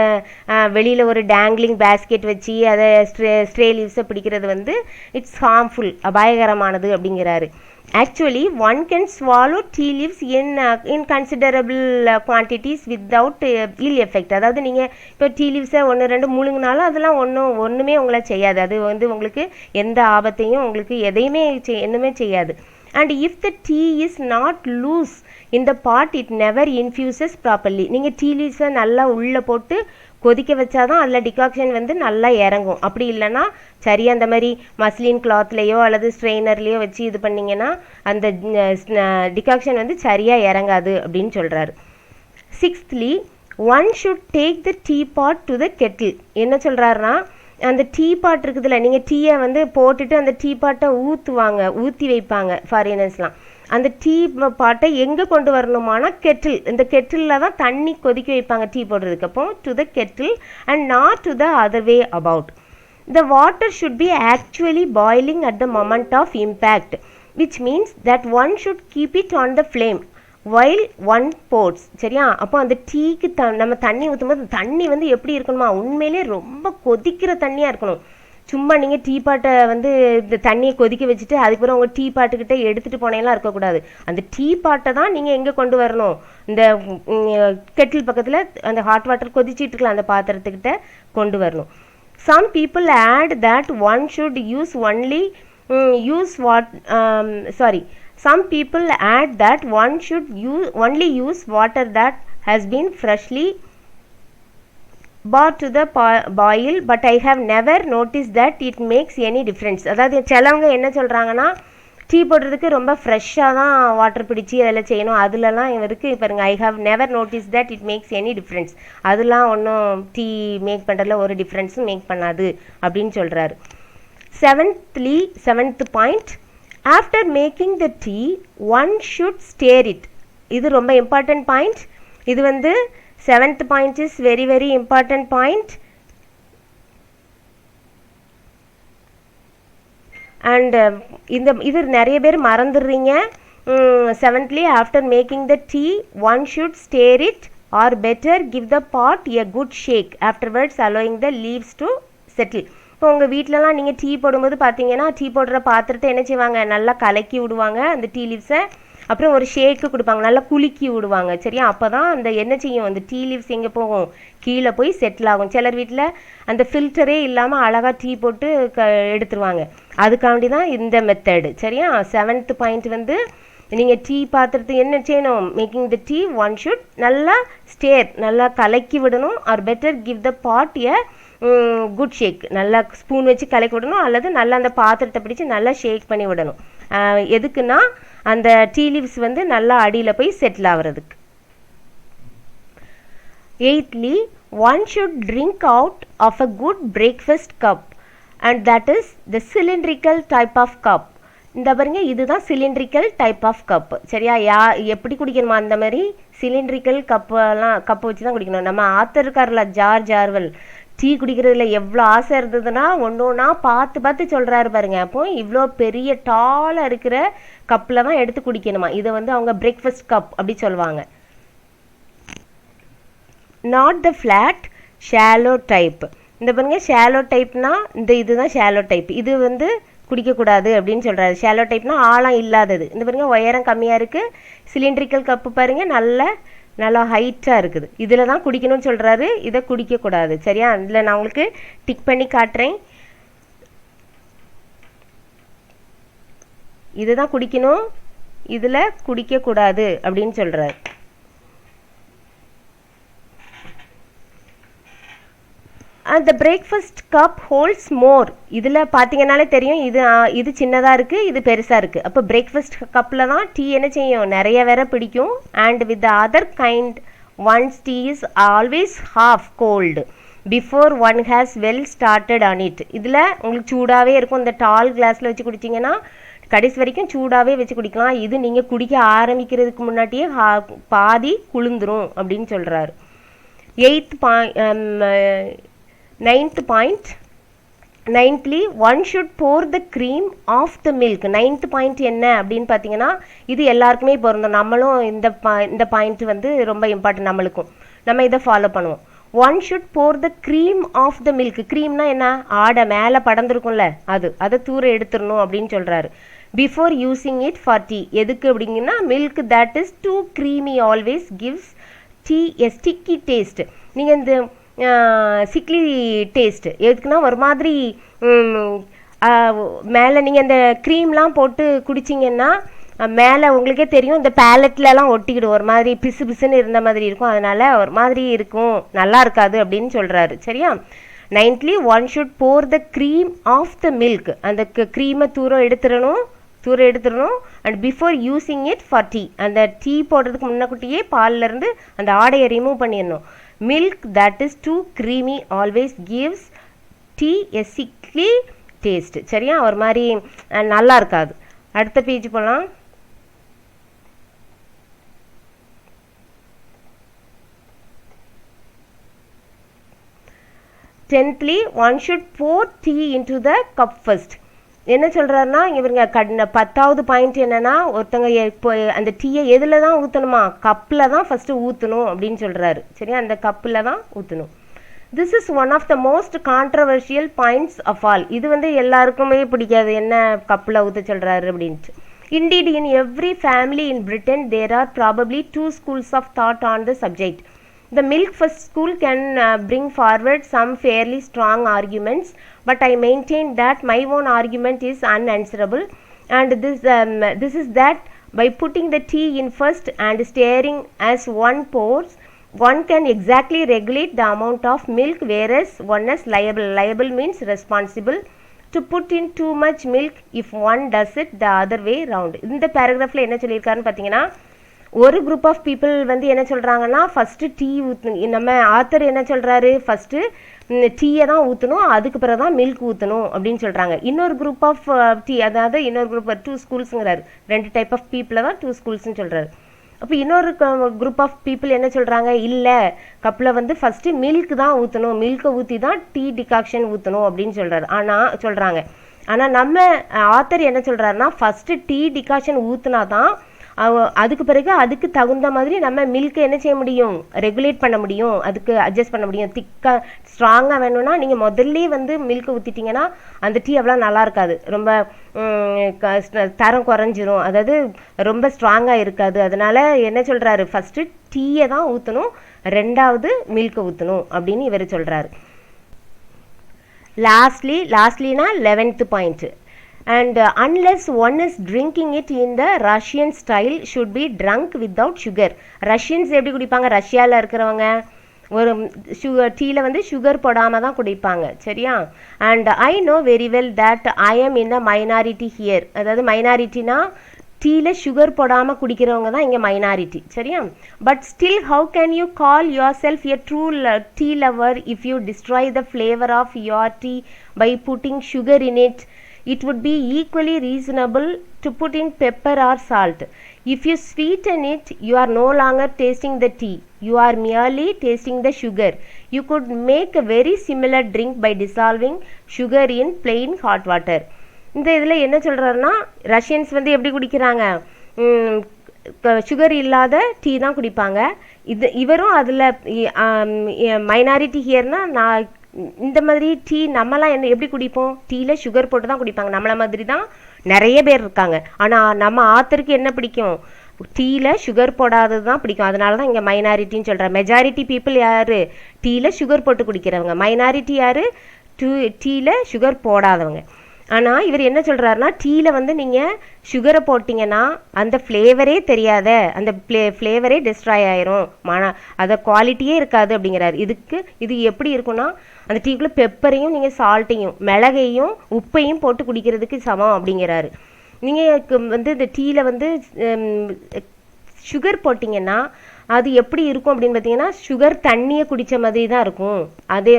வெளியில் ஒரு டேங்க்லிங் பேஸ்கெட் வச்சு அதை ஸ்ட்ரே லீவ்ஸை பிடிக்கிறது வந்து இட்ஸ் ஹார்ம்ஃபுல், அபாயகரமானது அப்படிங்கிறாரு. Actually, one can swallow tea leaves in considerable quantities without ill effect. அதாவது நீங்கள் இப்போ டீ லீவ்ஸை 1-2 முழுங்கினாலும் அதெல்லாம் ஒன்றுமே உங்களை செய்யாது. அது வந்து உங்களுக்கு எந்த ஆபத்தையும் உங்களுக்கு எதையுமே என்னமே செய்யாது. And if the tea is not loose in the pot, it never infuses properly. நீங்கள் டீ லீவ்ஸை நல்லா உள்ளே போட்டு கொதிக்க வச்சாதான் அதில் டிகாக்ஷன் வந்து நல்லா இறங்கும். அப்படி இல்லைன்னா சரியாக அந்த மாதிரி மஸ்லின் கிளாத்லேயோ அல்லது ஸ்ட்ரெயினர்லேயோ வச்சு இது பண்ணிங்கன்னா அந்த டிகாக்ஷன் வந்து சரியாக இறங்காது அப்படின்னு சொல்கிறாரு. 6thly, one should take the teapot to the kettle. என்ன சொல்கிறாருன்னா, அந்த டீ பாட் இருக்குதுல்ல, நீங்கள் டீயை வந்து போட்டுட்டு அந்த டீ பாட்டை ஊற்றி வைப்பாங்க ஃபாரினர்ஸ்லாம். அந்த டீ பாட்டை எங்கே கொண்டு வரணுமானா கெட்டில். இந்த கெட்டிலில் தான் தண்ணி கொதிக்க வைப்பாங்க டீ போடுறதுக்கு. அப்போ to the kettle and not to the other way about. The water should be actually boiling at the moment of impact, which means that one should keep it on the flame while one pours. சரியா? அப்போ அந்த டீக்கு நம்ம தண்ணி ஊற்றும்போது தண்ணி வந்து எப்படி இருக்கணுமா, உண்மையிலே ரொம்ப கொதிக்கிற தண்ணியாக இருக்கணும். சும்மா நீங்கள் டீ பாட்டை வந்து இந்த தண்ணியை கொதிக்க வச்சுட்டு அதுக்கப்புறம் உங்கள் டீ பாட்டுக்கிட்ட எடுத்துகிட்டு போனேலாம் இருக்கக்கூடாது. அந்த டீ பாட்டை தான் நீங்கள் எங்கே கொண்டு வரணும், இந்த கெட்டில் பக்கத்தில் அந்த ஹாட் வாட்டர் கொதிச்சிட்டு இருக்கலாம் அந்த பாத்திரத்துக்கிட்ட கொண்டு வரணும். Some people add that one should Some people add that one should only use water that has been freshly brought to the boil, but I have never noticed that it makes any difference. அதாவது சிலவங்க என்ன சொல்கிறாங்கன்னா, tea போடுறதுக்கு ரொம்ப ஃப்ரெஷ்ஷாக தான் water பிடிச்சி அதில் செய்யணும், அதுலலாம் இவருக்கு பாருங்க, I have never notice that it makes any difference. அதெல்லாம் ஒன்றும் டீ மேக் பண்ணுறதுல ஒரு டிஃப்ரென்ஸும் மேக் பண்ணாது அப்படின்னு சொல்கிறாரு. 7th point, after making the tea one should stir it. இது ரொம்ப இம்பார்ட்டன்ட் பாயிண்ட். இது வந்து 7th point is very very important point. And இது நிறைய பேர் மறந்துடுறீங்க. 7thly, after making the tea one should stir it or better give the pot a good shake afterwards, allowing the leaves to settle. இப்போ உங்கள் வீட்டிலலாம் நீங்கள் tea போடும்போது பார்த்தீங்கன்னா, tea போடுற பாத்திரத்தை என்ன செய்வாங்க, நல்லா கலக்கி விடுவாங்க அந்த டீ லீவ்ஸை. அப்புறம் ஒரு ஷேக்கு கொடுப்பாங்க, நல்லா குலுக்கி விடுவாங்க. சரியா? அப்போ தான் அந்த என்ன செய்யும், அந்த டீ லீவ்ஸ் எங்கே போகும், கீழே போய் செட்டில் ஆகும். சிலர் வீட்டில் அந்த ஃபில்டரே இல்லாமல் அழகாக டீ போட்டு எடுத்துருவாங்க. அதுக்காண்டி தான் இந்த மெத்தடு. சரியா? 7th பாயிண்ட் வந்து நீங்கள் டீ பாத்திரத்தை என்ன செய்யணும், making the tea one should நல்லா ஸ்டேர், நல்லா கலக்கி விடணும். Or better give the pot a good shake, நல்லா ஸ்பூன் வச்சு கலக்கி விடணும், அல்லது நல்லா அந்த பாத்திரத்தை பிடிச்சி நல்லா ஷேக் பண்ணி விடணும். எதுக்குன்னா அந்த டீ லீவ்ஸ் வந்து நல்லா அடியில் போய் செட்டில் ஆகிறதுக்கு. 8thly, one should drink out of a good breakfast cup, and that is the cylindrical type of cup. இந்த பாருங்க, இதுதான் சிலிண்ட்ரிக்கல் டைப் ஆஃப் கப். சரியா? எப்படி குடிக்கணுமா, அந்த மாதிரி சிலிண்ட்ரிக்கல் கப்பை வச்சு தான் குடிக்கணும். நம்ம ஆத்தர் இருக்கார்ல ஜார்ஜ் ஆர்வெல், டீ குடிக்கிறதுல எவ்வளோ ஆசை இருந்ததுன்னா ஒன்றா பார்த்து சொல்கிறாரு பாருங்க. அப்போ இவ்வளோ பெரிய டாலாக இருக்கிற கப்பில் தான் எடுத்து குடிக்கணுமா. இதை வந்து அவங்க பிரேக்ஃபாஸ்ட் கப் அப்படி சொல்லுவாங்க. Not the flat shallow type. இந்த பாருங்க, ஷாலோ டைப்னா இதுதான் ஷாலோ டைப். இது வந்து குடிக்கக்கூடாது அப்படின்னு சொல்கிறாரு. ஷாலோ டைப்னா ஆழம் இல்லாதது. இந்த பாருங்க, உயரம் கம்மியாக இருக்குது. சிலிண்ட்ரிக்கல் கப்பு பாருங்க, நல்லா ஹைட்டாக இருக்குது. இதில் தான் குடிக்கணும்னு சொல்கிறாரு. இதை குடிக்கக்கூடாது. சரியா? இதில் நான் உங்களுக்கு டிக் பண்ணி காட்டுறேன். இதுதான் குடிக்கணும், இதில் குடிக்கக்கூடாது அப்படின்னு சொல்கிறாரு. அந்த பிரேக்ஃபாஸ்ட் கப் ஹோல்ட்ஸ் மோர். இதில் பார்த்தீங்கன்னாலே தெரியும், இது சின்னதாக இருக்குது, இது பெருசாக இருக்குது. அப்போ பிரேக்ஃபாஸ்ட் கப்பில் தான் டீ என்ன செய்யும், நிறைய வேற பிடிக்கும். And with the other kind once tea is always half cold before one has well started on it. இதில் உங்களுக்கு சூடாகவே இருக்கும். இந்த டால் கிளாஸில் வச்சு குடிச்சிங்கன்னா கடைசி வரைக்கும் சூடாகவே வச்சு குடிக்கலாம். இது நீங்கள் குடிக்க ஆரம்பிக்கிறதுக்கு முன்னாடியே பாதி குளிந்துரும் அப்படின்னு சொல்கிறாரு. 9th point. Ninthly one should pour the cream of the milk. 9th point என்ன அப்படின்னு பார்த்தீங்கன்னா, இது எல்லாருக்குமே பொருந்தும். நம்மளும் இந்த பாயிண்ட் வந்து ரொம்ப இம்பார்ட்டன்ட் நம்மளுக்கும். நம்ம இதை ஃபாலோ பண்ணுவோம். One should pour the cream of the milk. க்ரீம்னா என்ன? ஆடை மேலே படர்ந்துருக்கும்ல, அதை தூர எடுத்துடணும் அப்படின்னு சொல்கிறாரு. Before using it for tea. எதுக்கு அப்படிங்கன்னா, milk that is too creamy always gives tea a sticky taste. நீங்கள் இந்த சிக்லி டேஸ்ட் எதுக்குன்னா, ஒரு மாதிரி மேலே நீங்கள் இந்த க்ரீம்லாம் போட்டு குடிச்சிங்கன்னா மேலே உங்களுக்கே தெரியும், இந்த பேலட்லலாம் ஒட்டிக்கிடும், ஒரு மாதிரி பிசு பிசுன்னு இருந்த மாதிரி இருக்கும், அதனால் ஒரு மாதிரி இருக்கும், நல்லா இருக்காது அப்படின்னு சொல்கிறாரு. சரியா? 9thly one should pour the cream of the milk. அந்த க்ரீமை தூர எடுத்துடணும். And before using it for tea. அந்த டீ போடுறதுக்கு முன்னக்கூட்டியே பால்லேருந்து அந்த ஆடையை ரிமூவ் பண்ணிடணும். Milk that is too creamy always gives tea a sickly taste. சரியா? ஒரு மாதிரி நல்லா இருக்காது. அடுத்த பேஜ் போகலாம். Tenthly one should pour tea into the cup first. என்ன சொல்கிறாருன்னா, இவருங்க 10வது பாயிண்ட் என்னென்னா, ஒருத்தங்க இப்போ அந்த டீயை எதில் தான் ஊற்றணுமா? கப்பில் தான் ஃபஸ்ட்டு ஊற்றணும் அப்படின்னு சொல்கிறாரு. சரியா? அந்த கப்பில் தான் ஊற்றணும். This is one of the most controversial points of all. இது வந்து எல்லாருக்குமே பிடிக்காது, என்ன கப்பில் ஊற்ற சொல்கிறாரு அப்படின்ட்டு. Indeed, in every family in Britain, there are probably 2 schools of thought on the subject. The milk first school can bring forward some fairly strong arguments, but I maintain that my own argument is unanswerable, and this is that by putting the tea in first and stirring as one pours, one can exactly regulate the amount of milk, whereas one is liable. Liable means responsible to put in too much milk if one does it the other way round. இந்த பேராகிராஃபில் என்ன சொல்லியிருக்காருன்னு பார்த்தீங்கன்னா, ஒரு group of people வந்து என்ன சொல்கிறாங்கன்னா, first tea நம்ம author என்ன சொல்கிறாரு, ஃபஸ்ட்டு டீயை தான் ஊற்றணும், அதுக்கு பிறகு தான் மில்க் ஊற்றணும் அப்படின்னு சொல்கிறாங்க. இன்னொரு குரூப் ஆஃப் டீ, அதாவது இன்னொரு குரூப் 2 ஸ்கூல்ஸுங்கிறாரு. 2 டைப் ஆஃப் பீப்புளை தான் 2 ஸ்கூல்ஸ்ன்னு சொல்கிறாரு. அப்போ இன்னொரு குரூப் ஆஃப் பீப்புள் என்ன சொல்கிறாங்க, இல்லை கப்பில் வந்து ஃபஸ்ட்டு மில்க் தான் ஊற்றணும், மில்கை ஊற்றி தான் டீ டிகாக்ஷன் ஊற்றணும் அப்படின்னு சொல்கிறாங்க. ஆனால் நம்ம ஆத்தர் என்ன சொல்கிறாருன்னா, ஃபஸ்ட்டு டீ டிகாக்ஷன் ஊற்றினா தான் அதுக்கு பிறகு அதுக்கு தகுந்த மாதிரி நம்ம மில்கை என்ன செய்ய முடியும், ரெகுலேட் பண்ண முடியும், அதுக்கு அட்ஜஸ்ட் பண்ண முடியும். திக்காக ஸ்ட்ராங்காக வேணும்னா நீங்கள் முதல்ல வந்து மில்கை ஊற்றிட்டிங்கன்னா அந்த டீ அவ்வளோ நல்லா இருக்காது, ரொம்ப தரம் குறைஞ்சிரும், அதாவது ரொம்ப ஸ்ட்ராங்காக இருக்காது. அதனால் என்ன சொல்கிறாரு, ஃபஸ்ட்டு டீயை தான் ஊற்றணும், 2வது மில்கை ஊற்றணும் அப்படின்னு இவர் சொல்கிறாரு. லாஸ்ட்லினா 11th point. And unless one is drinking it in the Russian style, should be drunk without sugar. Russians எப்படி குடிப்பாங்க, ரஷ்யாவில் இருக்கிறவங்க ஒரு டீயில் வந்து சுகர் போடாமல் தான் குடிப்பாங்க. சரியா? And I know very well that I am in the minority here. அதாவது மைனாரிட்டினா டீயில் சுகர் போடாமல் குடிக்கிறவங்க தான் இங்கே மைனாரிட்டி. சரியா? But still how can you call yourself a true tea lover if you destroy the flavour of your tea by putting sugar in it? It would be equally reasonable to put in pepper or salt. If you sweeten it, you are no longer tasting the tea. You are merely tasting the sugar. You could make a very similar drink by dissolving sugar in plain hot water. இந்த இதில் என்ன சொல்கிறாருன்னா, Russians வந்து எப்படி குடிக்கிறாங்க, sugar இல்லாத tea தான் குடிப்பாங்க. இவரும் அதில் மைனாரிட்டி ஹியர்னா, நான் இந்த மாதிரி டீ நம்மலாம் எப்படி குடிப்போம், டீயில் சுகர் போட்டு தான் குடிப்பாங்க, நம்மளை மாதிரி தான் நிறைய பேர் இருக்காங்க. ஆனால் நம்ம ஆத்தருக்கு என்ன பிடிக்கும், டீயில் சுகர் போடாதது தான் பிடிக்கும். அதனால தான் இங்கே மைனாரிட்டின்னு சொல்கிறேன். மெஜாரிட்டி பீப்புள் யார், டீயில் சுகர் போட்டு குடிக்கிறவங்க. மைனாரிட்டி யார், டீயில் சுகர் போடாதவங்க. ஆனால் இவர் என்ன சொல்கிறாருன்னா, டீயில் வந்து நீங்கள் சுகரை போட்டிங்கன்னா அந்த ஃப்ளேவரே தெரியாத, அந்த ஃப்ளேவரே டிஸ்ட்ராய் ஆயிரும், அதை குவாலிட்டியே இருக்காது அப்படிங்கிறாரு. இது எப்படி இருக்குன்னா, அந்த டீக்குள்ளே பெப்பரையும் நீங்கள் சால்ட்டையும் மிளகையும் உப்பையும் போட்டு குடிக்கிறதுக்கு சமம் அப்படிங்கிறாரு. நீங்கள் வந்து இந்த டீயில் வந்து சுகர் போட்டிங்கன்னா அது எப்படி இருக்கும் அப்படின்னு பார்த்தீங்கன்னா, சுகர் தண்ணியை குடித்த மாதிரி தான் இருக்கும். அதே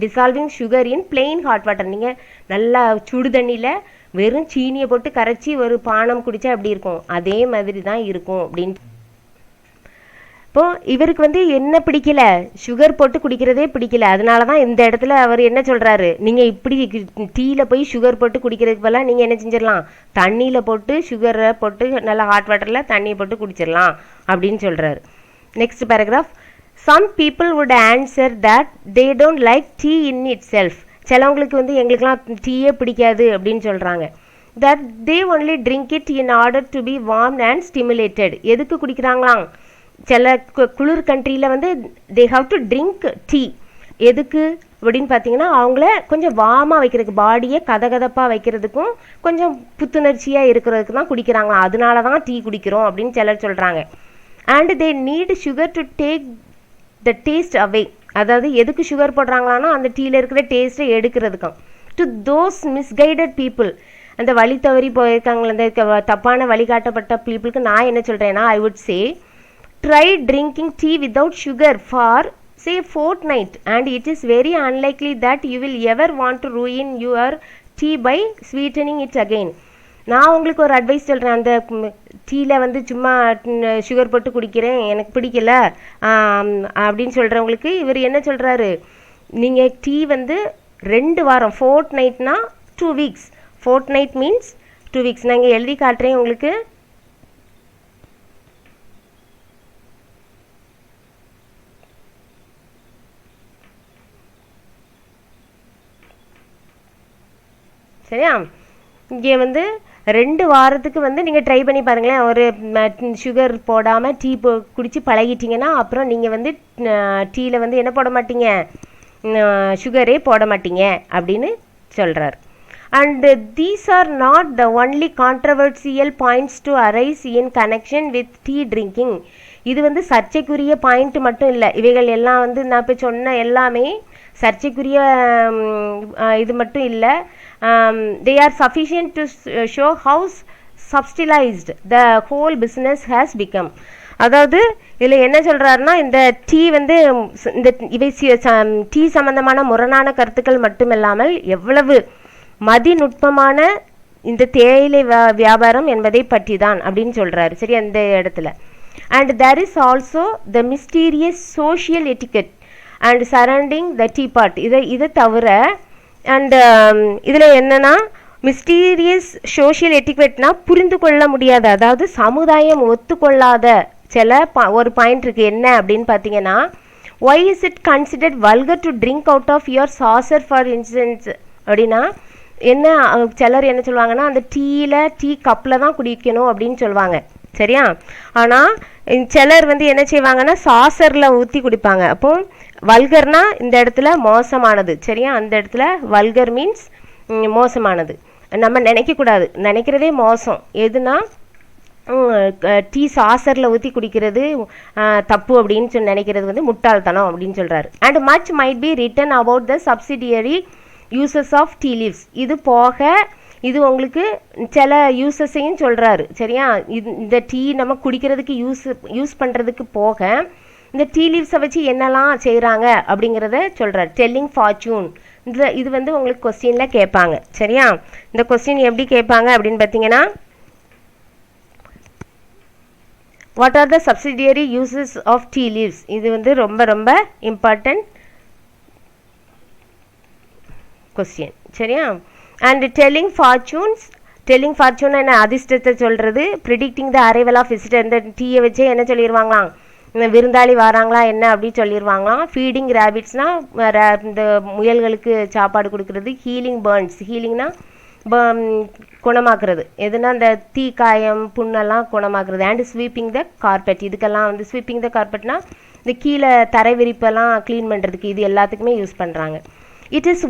டிசால்விங் சுகர் இன் பிளெயின் ஹாட் வாட்டர், நீங்கள் நல்லா சுடு தண்ணியில் வெறும் சீனியை போட்டு கரைச்சி ஒரு பானம் குடித்தா எப்படி இருக்கும், அதே மாதிரி தான் இருக்கும் அப்படின்னு. இப்போ இவருக்கு வந்து என்ன பிடிக்கல, சுகர் போட்டு குடிக்கிறதே பிடிக்கல. அதனால தான் இந்த இடத்துல அவர் என்ன சொல்கிறாரு, நீங்கள் இப்படி டீயில் போய் சுகர் போட்டு குடிக்கிறதுக்கு பதிலாக நீங்கள் என்ன செஞ்சிடலாம், தண்ணியில் போட்டு சுகரை போட்டு நல்லா ஹாட் வாட்டரில் தண்ணியை போட்டு குடிச்சிடலாம் அப்படின்னு சொல்கிறாரு. Next paragraph. Some people would answer that they don't like tea in itself. சிலவங்களுக்கு வந்து எங்களுக்கெல்லாம் டீயே பிடிக்காது அப்படின்னு சொல்கிறாங்க. That they only drink it in order to be warm and stimulated. எதுக்கு குடிக்கிறாங்களாம், சில குளிர் கண்ட்ரியில் வந்து they have to drink tea. எதுக்கு அப்படின்னு பார்த்தீங்கன்னா அவங்கள கொஞ்சம் வார்மாக வைக்கிறதுக்கு, பாடியை கதகதப்பாக வைக்கிறதுக்கும் கொஞ்சம் புத்துணர்ச்சியாக இருக்கிறதுக்கு தான் குடிக்கிறாங்களாம். அதனால தான் டீ குடிக்கிறோம் அப்படின்னு சிலர் சொல்கிறாங்க. And they need sugar to take the taste away. அதாவது எதுக்கு சுகர் போடுறாங்களான்னா அந்த டீயில் இருக்கிற டேஸ்ட்டை எடுக்கிறதுக்கும். டு தோஸ் மிஸ்கைடட் பீப்புள், அந்த வழி தவறி போயிருக்காங்களே, அந்த தப்பான வழிகாட்டப்பட்ட பீப்புளுக்கு நான் என்ன சொல்கிறேன்னா, I would say try drinking tea without sugar for say fortnight and it is very unlikely that you will ever want to ruin your tea by sweetening it again. நான் உங்களுக்கு ஒரு அட்வைஸ் சொல்கிறேன், அந்த டீயில் வந்து சும்மா சுகர் போட்டு குடிக்கிறேன் எனக்கு பிடிக்கல அப்படின்னு சொல்கிறவங்களுக்கு இவர் என்ன சொல்கிறாரு, நீங்கள் டீ வந்து 2 வாரம், ஃபோர்ட் நைட்னா 2 weeks, fortnight means 2 weeks. நான் இங்கே எழுதி காட்டுறேன் உங்களுக்கு. சரியா, இங்கே வந்து 2 வாரத்துக்கு வந்து நீங்கள் ட்ரை பண்ணி பாருங்களேன். ஒரு சுகர் போடாமல் டீ குடித்து பழகிட்டிங்கன்னா அப்புறம் நீங்கள் வந்து டீயில் வந்து என்ன போட மாட்டீங்க, சுகரே போட மாட்டீங்க அப்படின்னு சொல்கிறார். And these are not the only controversial points to arise in connection with tea drinking. இது வந்து சர்ச்சைக்குரிய பாயிண்ட் மட்டும் இல்லை, இவைகள் எல்லாம் வந்து நான் இப்போ சொன்ன எல்லாமே சர்ச்சைக்குரிய இது மட்டும் இல்லை. They are sufficient to show how subsidized the whole business has become. அதாவது இதில் என்ன சொல்கிறாருன்னா, இந்த டீ வந்து இந்த இவை டீ சம்பந்தமான முரணான கருத்துக்கள் மட்டுமில்லாமல் எவ்வளவு மதிநுட்பமான இந்த தேயிலை வியாபாரம் என்பதை பற்றி தான் அப்படின்னு சொல்கிறாரு. சரி, அந்த இடத்துல. And there is also the mysterious social etiquette and surrounding the teapot. இதை தவிர அண்ட் இதில் என்னென்னா மிஸ்டீரியஸ் சோஷியல் எட்டிக்வெட்னா புரிந்து கொள்ள முடியாத, அதாவது சமுதாயம் ஒத்துக்கொள்ளாத சில ஒரு பாயிண்ட் இருக்குது. என்ன அப்படின்னு பார்த்தீங்கன்னா, why is it considered vulgar to drink out of your saucer for instance அப்படின்னா என்ன, சிலர் என்ன சொல்லுவாங்கன்னா அந்த டீ கப்பில் தான் குடிக்கணும் அப்படின்னு சொல்லுவாங்க. சரியா, ஆனால் சிலர் வந்து என்ன செய்வாங்கன்னா சாசரில் ஊற்றி குடிப்பாங்க. அப்போ வல்கர்னா இந்த இடத்துல மோசமானது. சரியா, அந்த இடத்துல வல்கர் மீன்ஸ் மோசமானது. நம்ம நினைக்கக்கூடாது, நினைக்கிறதே மோசம். எதுனா டீ சாசரில் ஊற்றி குடிக்கிறது தப்பு அப்படின்னு சொல்லி நினைக்கிறது வந்து முட்டாள்தனம் அப்படின்னு சொல்கிறாரு. And much might be written about the subsidiary uses of tea leaves. இது போக இது உங்களுக்கு சில யூசஸையும் சொல்கிறாரு. சரியா, இந்த டீ நம்ம குடிக்கிறதுக்கு யூஸ் பண்ணுறதுக்கு போக இந்த டீ லீவ்ஸை வச்சு என்னெல்லாம் செய்கிறாங்க அப்படிங்கிறத சொல்கிறார். டெல்லிங் ஃபார்ச்சூன், இது வந்து உங்களுக்கு கொஸ்டினில் கேட்பாங்க. சரியா, இந்த கொஸ்டின் எப்படி கேட்பாங்க அப்படின்னு பார்த்தீங்கன்னா, what are the subsidiary uses of tea leaves. இது வந்து ரொம்ப ரொம்ப இம்பார்ட்டன்ட் கொஸ்டின். சரியா, and telling fortunes, telling fortune என்ன, அதிர்ஷ்டத்தை சொல்கிறது. Predicting the arrival of visitor, இந்த டீயை வச்சே என்ன சொல்லிடுவாங்களாம், இந்த விருந்தாளி வராங்களா என்ன அப்படி சொல்லிடுவாங்களாம். ஃபீடிங் ரேபிட்ஸ்னால் இந்த முயல்களுக்கு சாப்பாடு கொடுக்கறது. ஹீலிங் பர்ன்ஸ், ஹீலிங்னா குணமாக்குறது, எதுனா இந்த தீக்காயம் புண்ணெல்லாம் குணமாக்குறது. அண்ட் ஸ்வீப்பிங் த கார்பெட், இதுக்கெல்லாம் வந்து ஸ்வீப்பிங் த கார்பெட்னா இந்த கீழே தரை விரிப்பெல்லாம் க்ளீன் பண்ணுறதுக்கு, இது எல்லாத்துக்குமே யூஸ் பண்ணுறாங்க. It is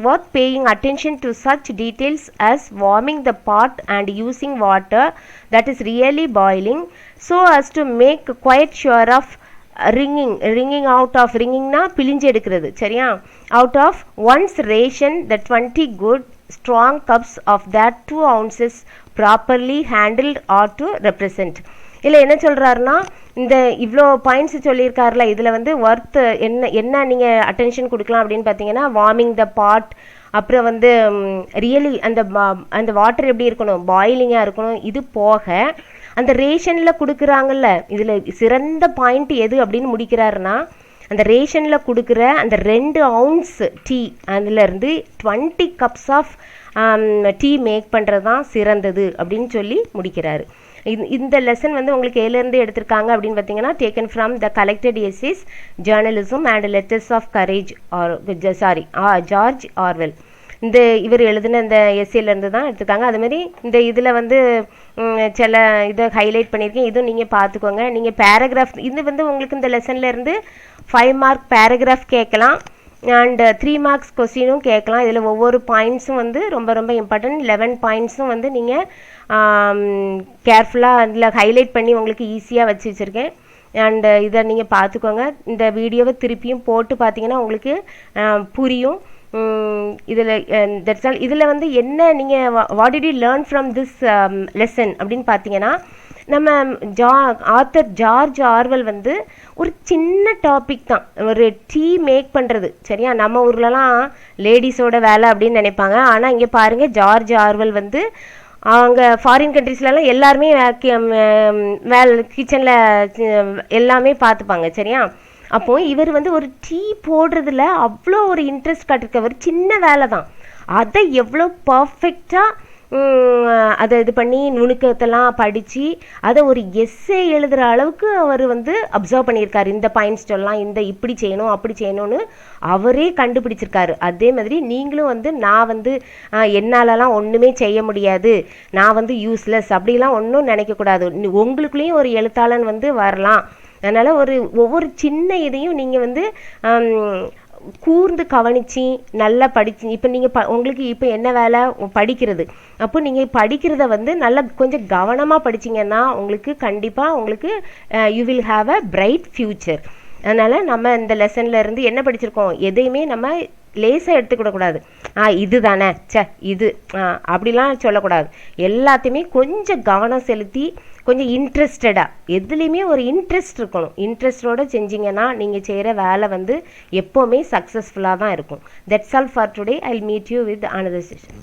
worth paying attention to such details as warming the pot and using water that is really boiling so as to make quite sure of wringing out of, wringingனா பிழிஞ்சு எடுக்கிறது. சரியா, out of one's ration the 20 good strong cups of that 2 ounces properly handled ought to represent. இல்லை என்ன சொல்கிறாருன்னா, இந்த இவ்வளோ points சொல்லியிருக்காருல, இதில் வந்து ஒர்த் என்ன நீங்கள் அட்டென்ஷன் கொடுக்கலாம் அப்படின்னு பார்த்தீங்கன்னா, வார்மிங் த பாட், அப்புறம் வந்து ரியலி அந்த வாட்டர் எப்படி இருக்கணும், பாயிலிங்காக இருக்கணும். இது போக அந்த ரேஷனில் கொடுக்குறாங்கல்ல, இதில் சிறந்த பாயிண்ட் எது அப்படின்னு முடிக்கிறாருன்னா, அந்த ரேஷனில் கொடுக்குற அந்த 2 ounce டீ அதுலேருந்து 20 cups ஆஃப் டீ மேக் பண்ணுறது தான் சிறந்தது அப்படின்னு சொல்லி முடிக்கிறாரு. இந்த லெசன் வந்து உங்களுக்கு ஏலேருந்து எடுத்திருக்காங்க அப்படின்னு பார்த்தீங்கன்னா, taken from the collected essays, journalism and letters of courage George Orwell. இந்த இவர் எழுதின இந்த எஸ்ஏலேருந்து தான் எடுத்துருக்காங்க. அதுமாரி இந்த இதில் வந்து சில இதை ஹைலைட் பண்ணியிருக்கேன், இதுவும் நீங்கள் பார்த்துக்கோங்க. நீங்கள் பேராகிராஃப் இது வந்து உங்களுக்கு இந்த லெசன்லேருந்து 5 mark பேராகிராஃப் கேட்கலாம் அண்ட் 3 marks கொஸ்டினும் கேட்கலாம். இதில் ஒவ்வொரு பாயிண்ட்ஸும் வந்து ரொம்ப ரொம்ப இம்பார்ட்டன்ட். 11 பாயிண்ட்ஸும் வந்து நீங்கள் கேர்ஃபுல்லாக அதில் ஹைலைட் பண்ணி உங்களுக்கு ஈஸியாக வச்சுருக்கேன். அண்டு இதை நீங்கள் பார்த்துக்கோங்க. இந்த வீடியோவை திருப்பியும் போட்டு பார்த்தீங்கன்னா உங்களுக்கு புரியும். இதில் தட்ஸ் ஆல். இதில் வந்து என்ன நீங்கள் what did you learn from this lesson அப்படின்னு பார்த்தீங்கன்னா, நம்ம ஆத்தர் ஜார்ஜ் ஆர்வெல் வந்து ஒரு சின்ன டாபிக் தான், ஒரு டீ மேக் பண்ணுறது. சரியா, நம்ம ஊர்லலாம் லேடிஸோட வேலை அப்படின்னு நினைப்பாங்க. ஆனால் இங்கே பாருங்கள், ஜார்ஜ் ஆர்வெல் வந்து அவங்க ஃபாரின் கண்ட்ரீஸ்லலாம் எல்லாருமே கிச்சனில் எல்லாமே பார்த்துப்பாங்க. சரியா, அப்போது இவர் வந்து ஒரு டீ போடுறதுல அவ்வளோ ஒரு இன்ட்ரெஸ்ட் காட்டிருக்க. ஒரு சின்ன வேலை தான், அதை எவ்வளோ பர்ஃபெக்டாக அதை இது பண்ணி நுணுக்கத்தெல்லாம் படித்து அதை ஒரு எஸ்ஸே எழுதுகிற அளவுக்கு அவர் வந்து அப்சர்வ் பண்ணியிருக்காரு. இந்த பாயிண்ட்ஸ் சொல்லலாம், இந்த இப்படி செய்யணும் அப்படி செய்யணும்னு அவரே கண்டுபிடிச்சிருக்காரு. அதே மாதிரி நீங்களும் வந்து நான் வந்து என்னாலலாம் ஒன்றுமே செய்ய முடியாது, நான் வந்து யூஸ்லெஸ் அப்படிலாம் ஒன்றும் நினைக்கக்கூடாது. உங்களுக்குள்ளேயும் ஒரு எழுத்தாளன் வந்து வரலாம். அதனால் ஒவ்வொரு சின்ன இதையும் நீங்கள் வந்து கூர்ந்து கவனித்து நல்லா படிச்சு, இப்போ நீங்கள் உங்களுக்கு இப்போ என்ன வேலை படிக்கிறது, அப்போ நீங்கள் படிக்கிறத வந்து நல்லா கொஞ்சம் கவனமாக படிச்சிங்கன்னா உங்களுக்கு கண்டிப்பாக உங்களுக்கு you will have a bright future. அதனால் நம்ம இந்த லெசனில் இருந்து என்ன படிச்சிருக்கோம், எதையுமே நம்ம லேசாக எடுத்துக்கிடக்கூடாது. இது தானே இது அப்படிலாம் சொல்லக்கூடாது. எல்லாத்தையுமே கொஞ்சம் கவனம் செலுத்தி கொஞ்சம் இன்ட்ரெஸ்டடாக, எதுலேயுமே ஒரு இன்ட்ரெஸ்ட் இருக்கணும். இன்ட்ரெஸ்டோடு செஞ்சிங்கன்னா நீங்கள் செய்கிற வேலை வந்து எப்போவுமே சக்ஸஸ்ஃபுல்லாக தான் இருக்கும். That's all for today. I will meet you with another session.